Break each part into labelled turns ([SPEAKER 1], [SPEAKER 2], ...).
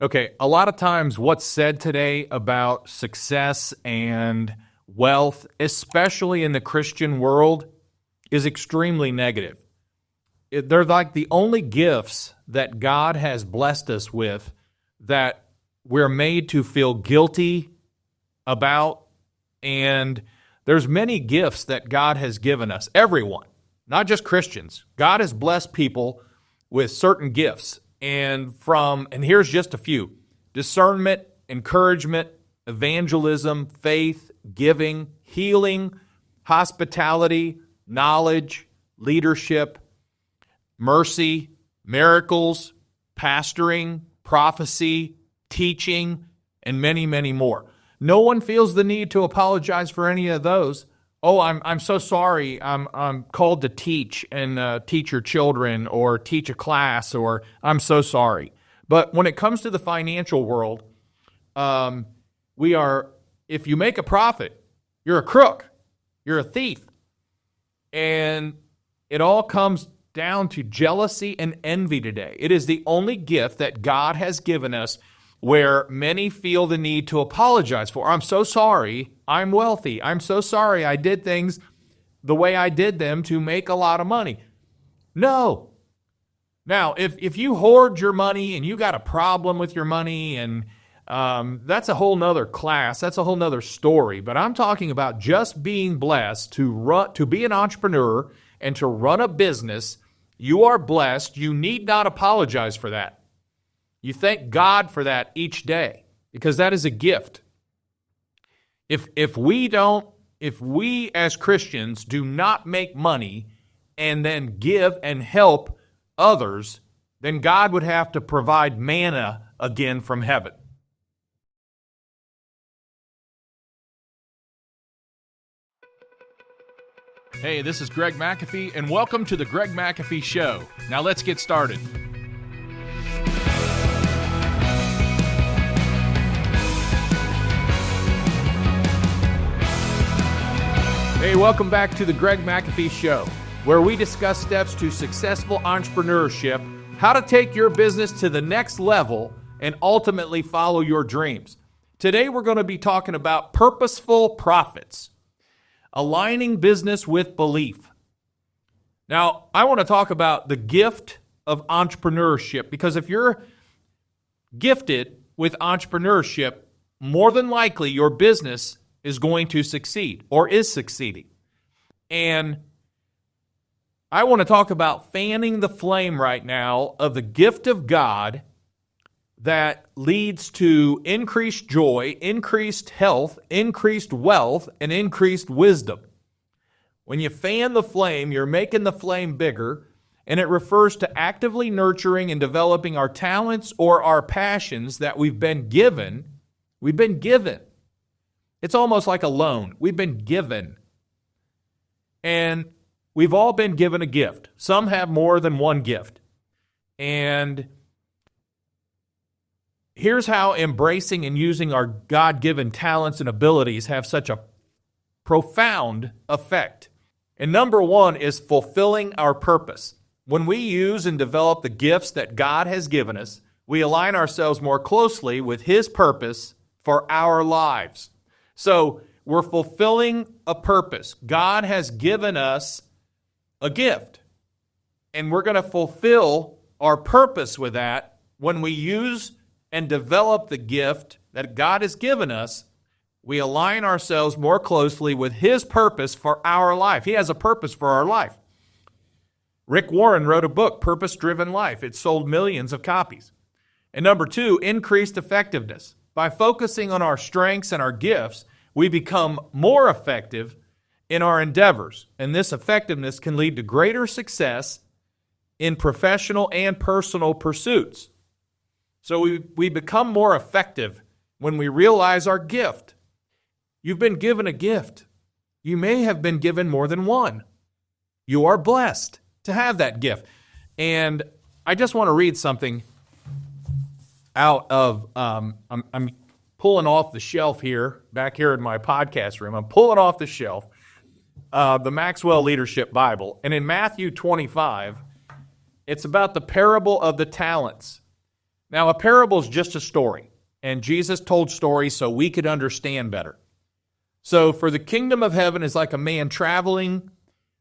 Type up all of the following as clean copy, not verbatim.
[SPEAKER 1] Okay, a lot of times what's said today about success and wealth, especially in the Christian world, is extremely negative. They're like the only gifts that God has blessed us with that we're made to feel guilty about. And there's many gifts that God has given us, everyone, not just Christians. God has blessed people with certain gifts. And here's just a few: discernment, encouragement, evangelism, faith, giving, healing, hospitality, knowledge, leadership, mercy, miracles, pastoring, prophecy, teaching, and many, many more. No one feels the need to apologize for any of those. Oh, I'm so sorry. I'm called to teach and teach your children or teach a class, or I'm so sorry. But when it comes to the financial world, if you make a profit, you're a crook, you're a thief. And it all comes down to jealousy and envy today. It is the only gift that God has given us where many feel the need to apologize for. I'm so sorry, I'm wealthy. I'm so sorry I did things the way I did them to make a lot of money. No. Now, if you hoard your money and you got a problem with your money, and that's a whole nother class, that's a whole nother story. But I'm talking about just being blessed to be an entrepreneur and to run a business. You are blessed. You need not apologize for that. You thank God for that each day, because that is a gift. If we as Christians do not make money and then give and help others, then God would have to provide manna again from heaven. Hey, this is Greg McAfee, and welcome to the Greg McAfee Show. Now let's get started. Hey, welcome back to the Greg McAfee Show, where we discuss steps to successful entrepreneurship, how to take your business to the next level, and ultimately follow your dreams. Today, we're going to be talking about purposeful profits, aligning business with belief. Now, I want to talk about the gift of entrepreneurship, because if you're gifted with entrepreneurship, more than likely your business is going to succeed or is succeeding. And I want to talk about fanning the flame right now of the gift of God that leads to increased joy, increased health, increased wealth, and increased wisdom. When you fan the flame, you're making the flame bigger, and it refers to actively nurturing and developing our talents or our passions that we've been given. We've been given. It's almost like a loan. We've been given. And we've all been given a gift. Some have more than one gift. And here's how embracing and using our God-given talents and abilities have such a profound effect. And number one is fulfilling our purpose. When we use and develop the gifts that God has given us, we align ourselves more closely with His purpose for our lives. So we're fulfilling a purpose. God has given us a gift, and we're going to fulfill our purpose with that when we use and develop the gift that God has given us. We align ourselves more closely with His purpose for our life. He has a purpose for our life. Rick Warren wrote a book, Purpose-Driven Life. It sold millions of copies. And number two, increased effectiveness. By focusing on our strengths and our gifts, we become more effective in our endeavors. And this effectiveness can lead to greater success in professional and personal pursuits. So we become more effective when we realize our gift. You've been given a gift. You may have been given more than one. You are blessed to have that gift. And I just want to read something out of, I'm pulling off the shelf here, back here in my podcast room. I'm pulling off the shelf the Maxwell Leadership Bible. And in Matthew 25, it's about the parable of the talents. Now, a parable is just a story, and Jesus told stories so we could understand better. So, for the kingdom of heaven is like a man traveling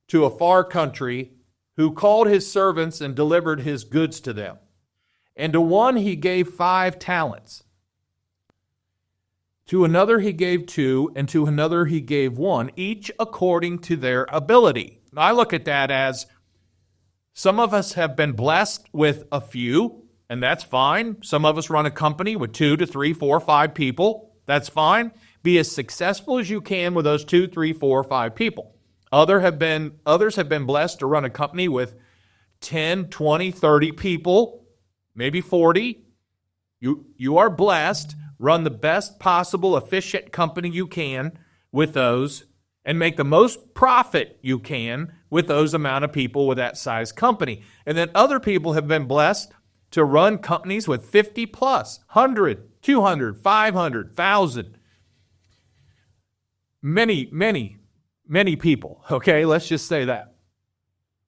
[SPEAKER 1] to a far country who called his servants and delivered his goods to them. And to one he gave 5 talents. To another he gave 2, and to another he gave 1, each according to their ability. Now, I look at that as some of us have been blessed with a few, and that's fine. Some of us run a company with 2 to 3, 4, 5 people. That's fine. Be as successful as you can with those 2, 3, 4, 5 people. Others have been blessed to run a company with 10, 20, 30 people, maybe 40. You are blessed. Run the best possible efficient company you can with those and make the most profit you can with those amount of people with that size company. And then other people have been blessed to run companies with 50 plus, 100, 200, 500, 1,000. Many people, okay? Let's just say that.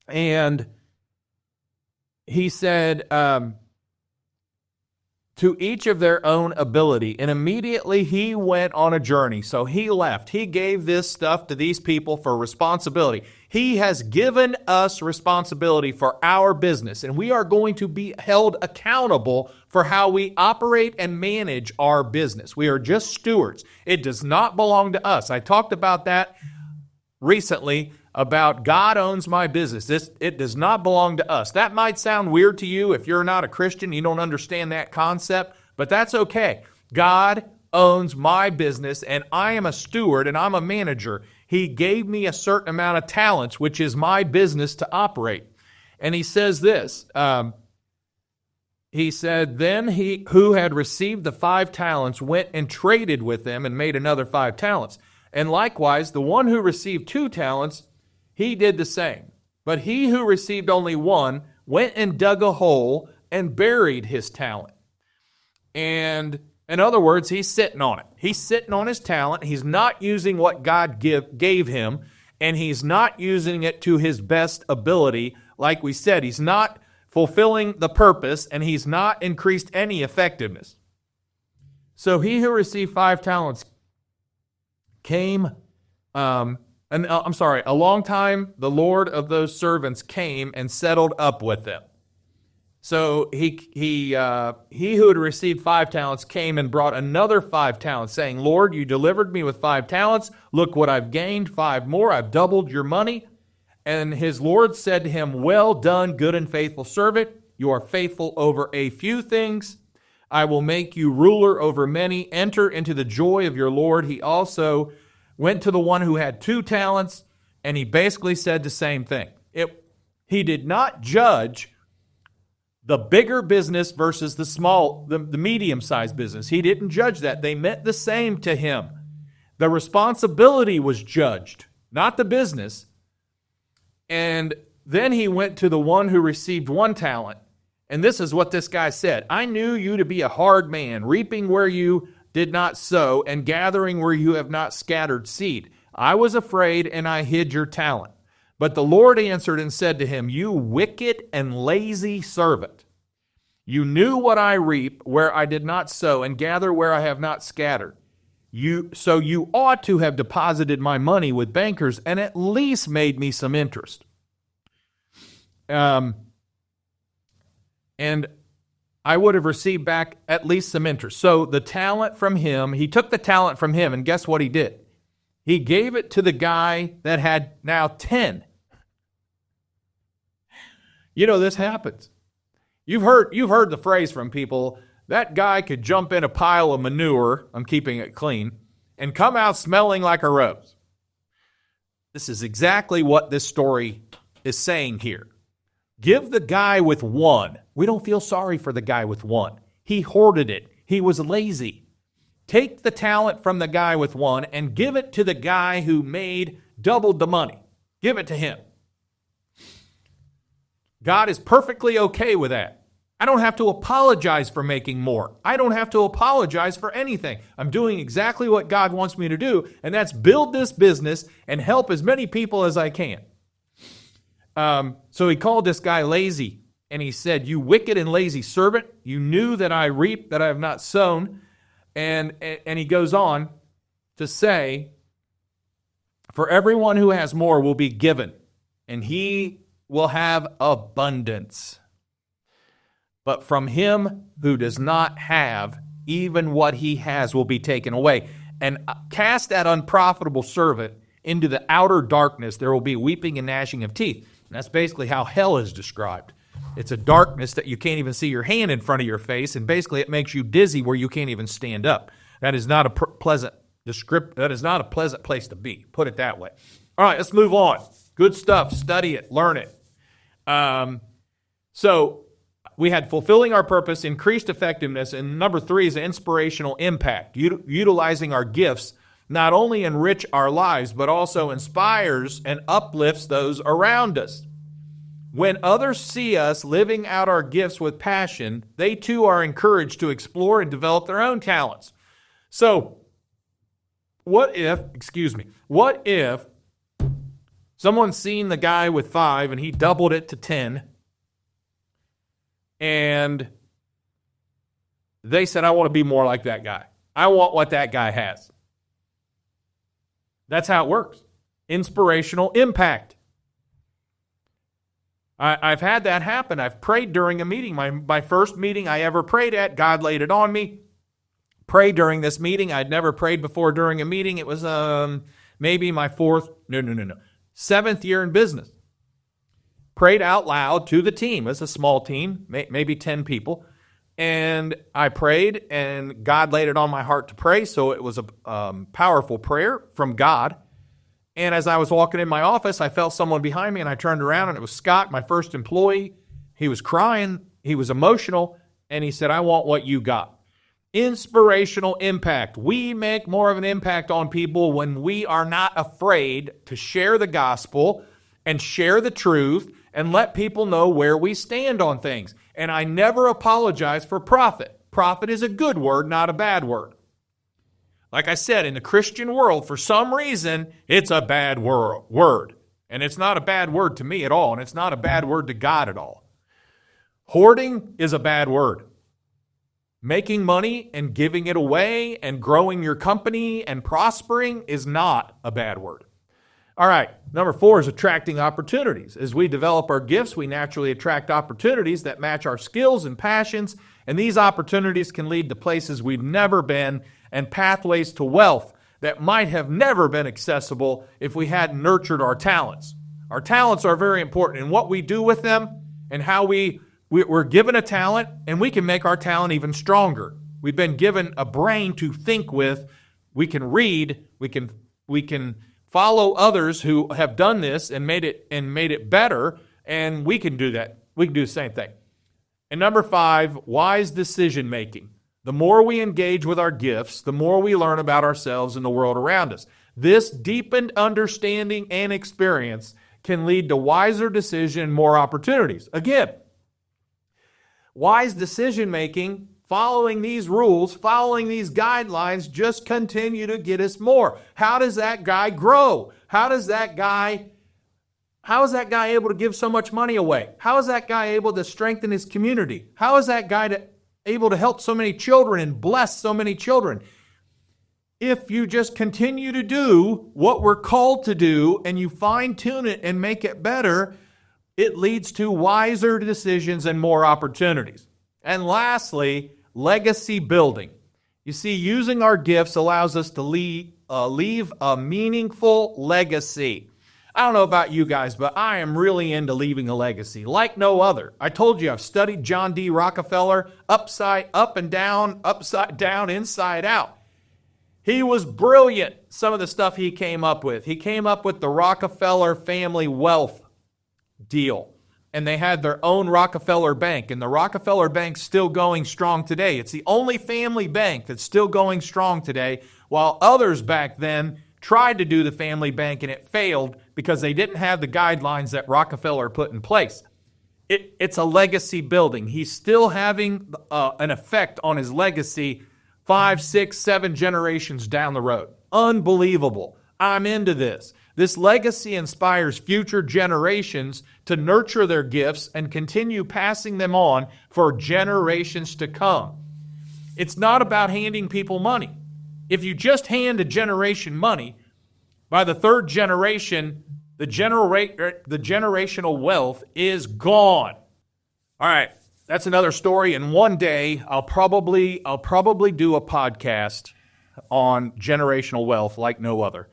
[SPEAKER 1] And he said, to each of their own ability. And immediately he went on a journey. So he left. He gave this stuff to these people for responsibility. He has given us responsibility for our business, and we are going to be held accountable for how we operate and manage our business. We are just stewards. It does not belong to us. I talked about that recently, about God owns my business. It does not belong to us. That might sound weird to you if you're not a Christian, you don't understand that concept, but that's okay. God owns my business, and I am a steward, and I'm a manager. He gave me a certain amount of talents, which is my business to operate. And he says this, he said, then he who had received the 5 talents went and traded with them and made another 5 talents. And likewise, the one who received 2 talents, he did the same. But he who received only 1 went and dug a hole and buried his talent. And in other words, he's sitting on it. He's sitting on his talent. He's not using what God gave him, and he's not using it to his best ability. Like we said, he's not fulfilling the purpose, and he's not increased any effectiveness. So he who received 5 talents came, a long time the Lord of those servants came and settled up with them. So he who had received 5 talents came and brought another 5 talents, saying, Lord, you delivered me with 5 talents. Look what I've gained, 5 more. I've doubled your money. And his Lord said to him, well done, good and faithful servant. You are faithful over a few things. I will make you ruler over many. Enter into the joy of your Lord. He also went to the one who had 2 talents, and he basically said the same thing. He did not judge the bigger business versus the medium-sized business. He didn't judge that. They meant the same to him. The responsibility was judged, not the business. And then he went to the one who received 1 talent. And this is what this guy said. I knew you to be a hard man, reaping where you did not sow and gathering where you have not scattered seed. I was afraid and I hid your talent. But the Lord answered and said to him, you wicked and lazy servant. You knew what I reap where I did not sow and gather where I have not scattered. So you ought to have deposited my money with bankers and at least made me some interest. And I would have received back at least some interest. So the talent from him, he took the talent from him, and guess what he did? He gave it to the guy that had now 10. You know, this happens. You've heard the phrase from people, that guy could jump in a pile of manure, I'm keeping it clean, and come out smelling like a rose. This is exactly what this story is saying here. Give the guy with 1. We don't feel sorry for the guy with 1. He hoarded it. He was lazy. Take the talent from the guy with 1 and give it to the guy who doubled the money. Give it to him. God is perfectly okay with that. I don't have to apologize for making more. I don't have to apologize for anything. I'm doing exactly what God wants me to do, and that's build this business and help as many people as I can. So he called this guy lazy, And he said, "You wicked and lazy servant, you knew that I reap that I have not sown." And he goes on to say, "For everyone who has more will be given, and he will have abundance. But from him who does not have, even what he has will be taken away. And cast that unprofitable servant into the outer darkness. There will be weeping and gnashing of teeth." And that's basically how hell is described. It's a darkness that you can't even see your hand in front of your face, and basically it makes you dizzy where you can't even stand up. That is not a pleasant place to be, put it that way. All right, let's move on. Good stuff. Study it. Learn it. So we had fulfilling our purpose, increased effectiveness, and number 3 is inspirational impact. Utilizing our gifts not only enrich our lives, but also inspires and uplifts those around us. When others see us living out our gifts with passion, they too are encouraged to explore and develop their own talents. So, what if someone's seen the guy with 5 and he doubled it to 10, and they said, "I want to be more like that guy. I want what that guy has." That's how it works. Inspirational impact. I've had that happen. I've prayed during a meeting. My first meeting I ever prayed at, God laid it on me. Prayed during this meeting. I'd never prayed before during a meeting. It was maybe my 7th year in business. Prayed out loud to the team. It's a small team, maybe 10 people. And I prayed, and God laid it on my heart to pray, so it was a powerful prayer from God. And as I was walking in my office, I felt someone behind me, and I turned around, and it was Scott, my first employee. He was crying. He was emotional, and he said, "I want what you got." Inspirational impact. We make more of an impact on people when we are not afraid to share the gospel and share the truth and let people know where we stand on things. And I never apologize for profit. Profit is a good word, not a bad word. Like I said, in the Christian world, for some reason, it's a bad word. And it's not a bad word to me at all, and it's not a bad word to God at all. Hoarding is a bad word. Making money and giving it away and growing your company and prospering is not a bad word. All right, number 4 is attracting opportunities. As we develop our gifts, we naturally attract opportunities that match our skills and passions, and these opportunities can lead to places we've never been and pathways to wealth that might have never been accessible if we hadn't nurtured our talents. Our talents are very important in what we do with them and how we're given a talent, and we can make our talent even stronger. We've been given a brain to think with. We can read. We can follow others who have done this and made it better, and we can do that. We can do the same thing. And number 5, wise decision making. The more we engage with our gifts, the more we learn about ourselves and the world around us. This deepened understanding and experience can lead to wiser decision and more opportunities. Again, wise decision making, following these rules, following these guidelines, just continue to get us more. How does that guy grow? How is that guy able to give so much money away? How is that guy able to strengthen his community? How is that guy able to help so many children and bless so many children? If you just continue to do what we're called to do and you fine-tune it and make it better, it leads to wiser decisions and more opportunities. And lastly, legacy building. You see, using our gifts allows us to leave a meaningful legacy. I don't know about you guys, but I am really into leaving a legacy like no other. I told you I've studied John D. Rockefeller up and down, upside down, inside out. He was brilliant, some of the stuff he came up with. He came up with the Rockefeller family wealth deal. And they had their own Rockefeller Bank. And the Rockefeller Bank's still going strong today. It's the only family bank that's still going strong today, while others back then tried to do the family bank and it failed because they didn't have the guidelines that Rockefeller put in place. It's a legacy building. He's still having an effect on his legacy 5, 6, 7 generations down the road. Unbelievable. I'm into this. This legacy inspires future generations to nurture their gifts and continue passing them on for generations to come. It's not about handing people money. If you just hand a generation money, by the third generation, the generational wealth is gone. All right, that's another story. And one day, I'll probably do a podcast on generational wealth like no other.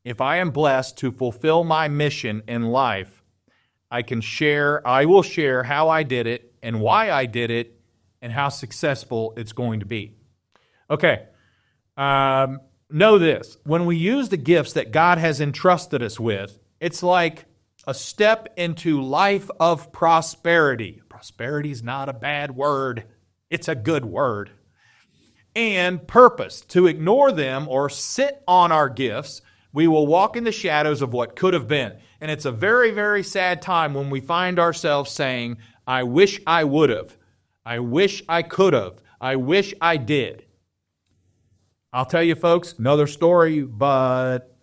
[SPEAKER 1] If I am blessed to fulfill my mission in life, I will share how I did it and why I did it and how successful it's going to be. Okay. Know this. When we use the gifts that God has entrusted us with, it's like a step into life of prosperity. Prosperity is not a bad word. It's a good word. And purpose. To ignore them or sit on our gifts, we will walk in the shadows of what could have been. And it's a very, very sad time when we find ourselves saying, I wish I would have. I wish I could have. I wish I did. I'll tell you, folks, another story, but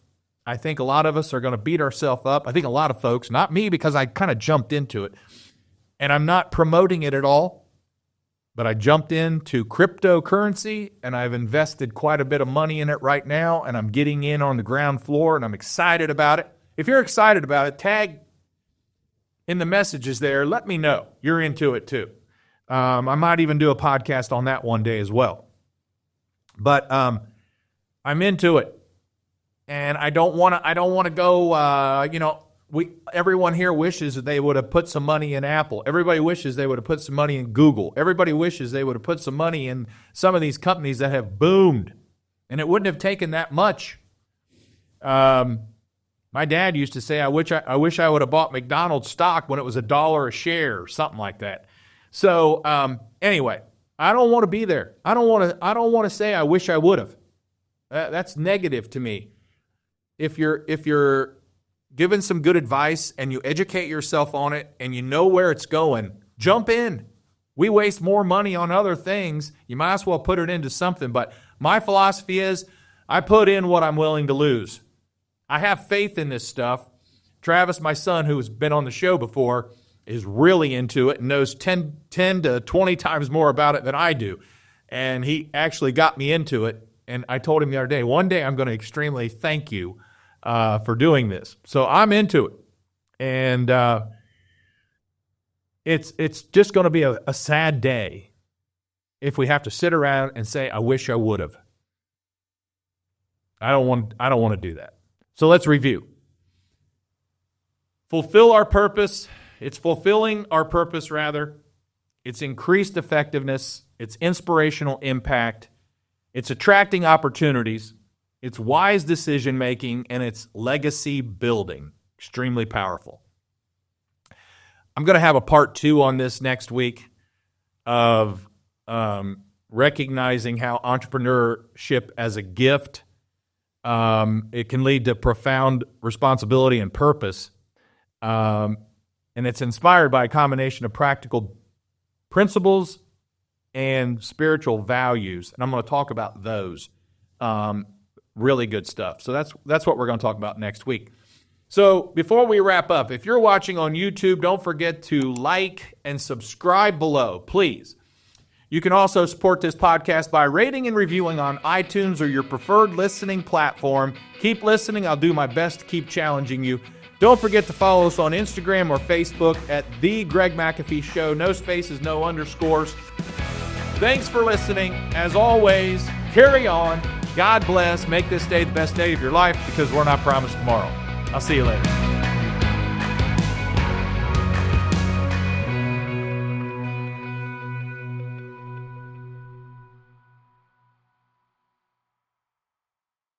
[SPEAKER 1] I think a lot of us are going to beat ourselves up. I think a lot of folks, not me because I kind of jumped into it, and I'm not promoting it at all, but I jumped into cryptocurrency, and I've invested quite a bit of money in it right now, and I'm getting in on the ground floor, and I'm excited about it. If you're excited about it, tag in the messages there. Let me know you're into it too. I might even do a podcast on that one day as well. But I'm into it, and I don't want to go. Everyone here wishes that they would have put some money in Apple. Everybody wishes they would have put some money in Google. Everybody wishes they would have put some money in some of these companies that have boomed, and it wouldn't have taken that much. My dad used to say, "I wish I would have bought McDonald's stock when it was $1 a share," or something like that. So anyway, I don't want to be there. I don't want to say I wish I would have. That's negative to me. If you're given some good advice and you educate yourself on it and you know where it's going, jump in. We waste more money on other things. You might as well put it into something. But my philosophy is I put in what I'm willing to lose. I have faith in this stuff. Travis, my son, who has been on the show before, is really into it and knows 10 to 20 times more about it than I do. And he actually got me into it. And I told him the other day, one day I'm going to extremely thank you for doing this. So I'm into it. And it's just going to be a sad day if we have to sit around and say, I wish I would have. I don't want to do that. So let's review. Fulfill our purpose. It's fulfilling our purpose, rather. It's increased effectiveness. It's inspirational impact. It's attracting opportunities. It's wise decision making, and it's legacy building. Extremely powerful. I'm going to have a part 2 on this next week of recognizing how entrepreneurship as a gift, it can lead to profound responsibility and purpose. And it's inspired by a combination of practical principles and spiritual values. And I'm going to talk about those. Really good stuff. So that's what we're going to talk about next week. So before we wrap up, if you're watching on YouTube, don't forget to like and subscribe below, please. You can also support this podcast by rating and reviewing on iTunes or your preferred listening platform. Keep listening. I'll do my best to keep challenging you. Don't forget to follow us on Instagram or Facebook at The Greg McAfee Show. No spaces, no underscores. Thanks for listening. As always, carry on. God bless. Make this day the best day of your life because we're not promised tomorrow. I'll see you later.